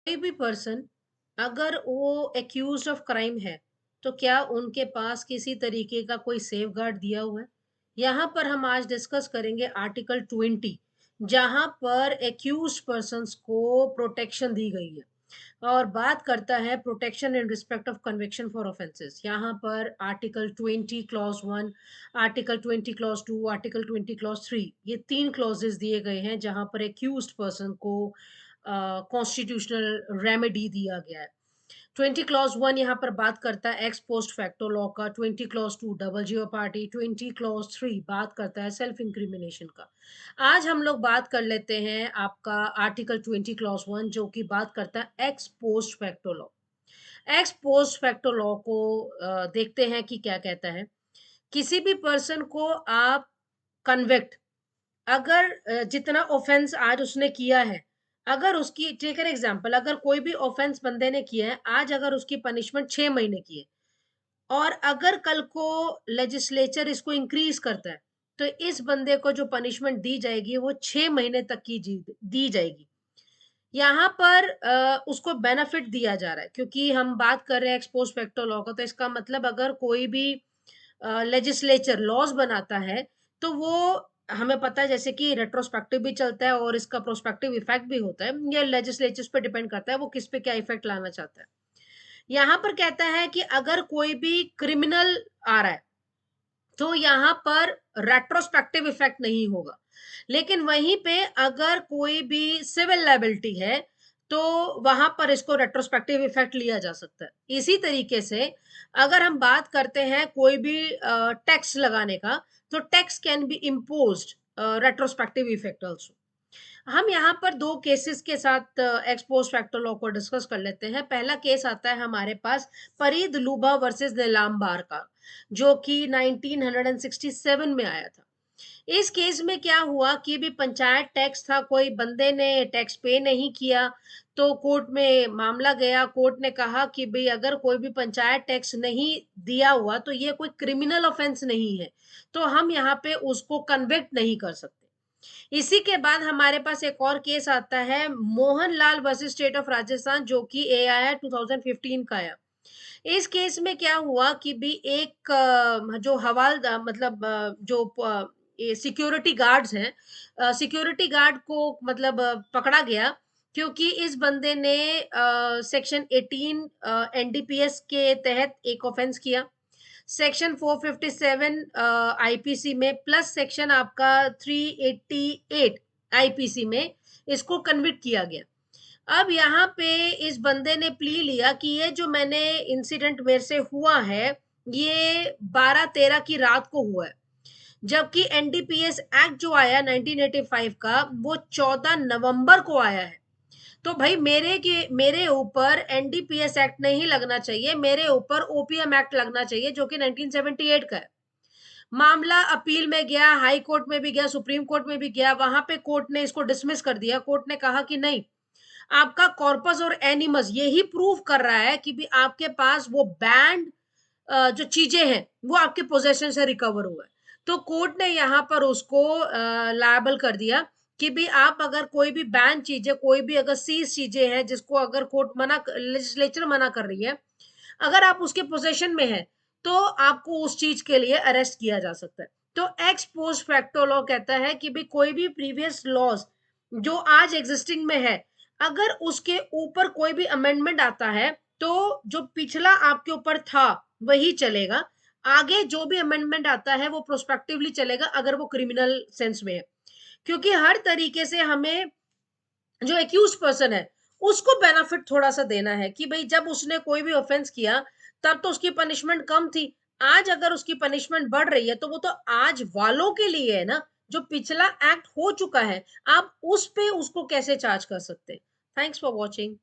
कोई भी पर्सन अगर वो एक्यूज्ड ऑफ क्राइम है, तो क्या उनके पास किसी तरीके का कोई सेफ गार्ड दिया हुआ है? यहाँ पर हम आज डिस्कस करेंगे आर्टिकल 20, जहाँ पर एक्यूज्ड पर्सन्स को प्रोटेक्शन दी गई है और बात करता है protection in respect of conviction for offences. यहाँ पर article 20 clause 1, article 20 clause 2, article 20 clause 3, ये 3 क्लॉजेस दिए गए हैं जहाँ पर एक्यूज्ड पर्सन को कॉन्स्टिट्यूशनल रेमेडी दिया गया है। 20 क्लॉज 1 यहाँ पर बात करता है एक्स पोस्ट फैक्टो लॉ का, 20 क्लॉज 2 डबल जियोपार्डी, 20 क्लॉज 3 बात करता है सेल्फ इंक्रिमिनेशन का। आज हम लोग बात कर लेते हैं आपका आर्टिकल 20 क्लॉज 1, जो कि बात करता है x post facto law. X post facto law को देखते हैं कि क्या कहता है। किसी भी पर्सन को आप कन्विक्ट, अगर जितना ऑफेंस आज उसने किया है, अगर उसकी टेक एन एग्जांपल, अगर कोई भी ऑफेंस बंदे ने किया है आज, अगर उसकी पनिशमेंट 6 महीने की है और अगर कल को लेजिस्लेचर इसको इंक्रीज करता है, तो इस बंदे को जो पनिशमेंट दी जाएगी वो 6 महीने तक की दी जाएगी। यहाँ पर उसको बेनिफिट दिया जा रहा है क्योंकि हम बात कर रहे हैं एक्सपोज फैक्टो लॉ का, तो इसका मतलब अगर कोई भी लेजिस्लेचर लॉज बनाता है, तो वो हमें पता है जैसे कि रेट्रोस्पेक्टिव भी चलता है और इसका प्रोस्पेक्टिव इफेक्ट भी होता है। ये लेजिस्लेचर्स पे डिपेंड करता है वो किस पे क्या इफेक्ट लाना चाहता है। यहाँ पर कहता है कि अगर कोई भी क्रिमिनल आ रहा है, तो यहाँ पर रेट्रोस्पेक्टिव इफेक्ट नहीं होगा। लेकिन वहीं पे अगर कोई भी सिविल लायबिलिटी है, तो वहां पर इसको रेट्रोस्पेक्टिव इफेक्ट लिया जा सकता है। इसी तरीके से अगर हम बात करते हैं कोई भी टैक्स लगाने का, तो tax can be imposed retrospective effect also. हम यहाँ पर दो केसेस के साथ एक्सपोज फैक्टर लॉ को डिस्कस कर लेते हैं। पहला केस आता है हमारे पास फरीद लूबा वर्सेस नीलाम बार का, जो कि 1967 में आया था। इस केस में क्या हुआ कि भी पंचायत टैक्स था, कोई बंदे ने टैक्स पे नहीं किया, तो कोर्ट में मामला गया। कोर्ट ने कहा कि भाई अगर कोई भी पंचायत टैक्स नहीं दिया हुआ तो ये कोई क्रिमिनल ऑफेंस नहीं है, तो हम यहाँ पे उसको कन्विक्ट नहीं कर सकते। इसी के बाद हमारे पास एक और केस आता है Mohanlal versus state of Rajasthan, जो कि एआई 2015 का है। इस केस में क्या हुआ कि भी एक जो मतलब जो सिक्योरिटी गार्ड्स हैं, सिक्योरिटी गार्ड को मतलब पकड़ा गया क्योंकि इस बंदे ने सेक्शन 18 एनडीपीएस के तहत एक ऑफेंस किया, सेक्शन 457 आईपीसी में प्लस सेक्शन आपका 388 आईपीसी में इसको कन्विक्ट किया गया। अब यहाँ पे इस बंदे ने प्ली लिया कि ये जो मैंने इंसिडेंट मेरे से हुआ है, ये 12-13 की रात को हुआ है, जबकि एनडीपीएस एक्ट जो आया 1985 का वो 14 नवंबर को आया है। तो भाई मेरे ऊपर एनडीपीएस एक्ट नहीं लगना चाहिए, मेरे ऊपर ओपीएम एक्ट लगना चाहिए जो कि 1978 का है। मामला अपील में गया, हाई कोर्ट में भी गया, सुप्रीम कोर्ट में भी गया, वहां पे कोर्ट ने इसको डिसमिस कर दिया। कोर्ट ने कहा कि नहीं, आपका कॉर्पस और एनिमस यही प्रूव कर रहा है कि भी आपके पास वो बैंड जो चीजें हैं वो आपके पोजेशन से रिकवर हुआ है। तो कोर्ट ने यहाँ पर उसको लायबल कर दिया कि भी आप अगर कोई भी बैन चीजें, कोई भी अगर सीज चीजें हैं जिसको अगर कोर्ट लेजिस्लेचर मना कर रही है, अगर आप उसके पोजेशन में है, तो आपको उस चीज के लिए अरेस्ट किया जा सकता है। तो एक्स पोस्ट फैक्टो लॉ कहता है कि भी कोई भी प्रीवियस लॉज जो आज एग्जिस्टिंग में है, अगर उसके ऊपर कोई भी अमेंडमेंट आता है, तो जो पिछला आपके ऊपर था वही चलेगा। आगे जो भी अमेंडमेंट आता है वो प्रोस्पेक्टिवली चलेगा अगर वो क्रिमिनल सेंस में है। क्योंकि हर तरीके से हमें जो एक्यूज पर्सन है उसको बेनिफिट थोड़ा सा देना है कि भाई जब उसने कोई भी ऑफेंस किया तब तो उसकी पनिशमेंट कम थी, आज अगर उसकी पनिशमेंट बढ़ रही है तो वो तो आज वालों के लिए है ना। जो पिछला एक्ट हो चुका है, आप उस पे उसको कैसे चार्ज कर सकते हैं। Thanks for watching.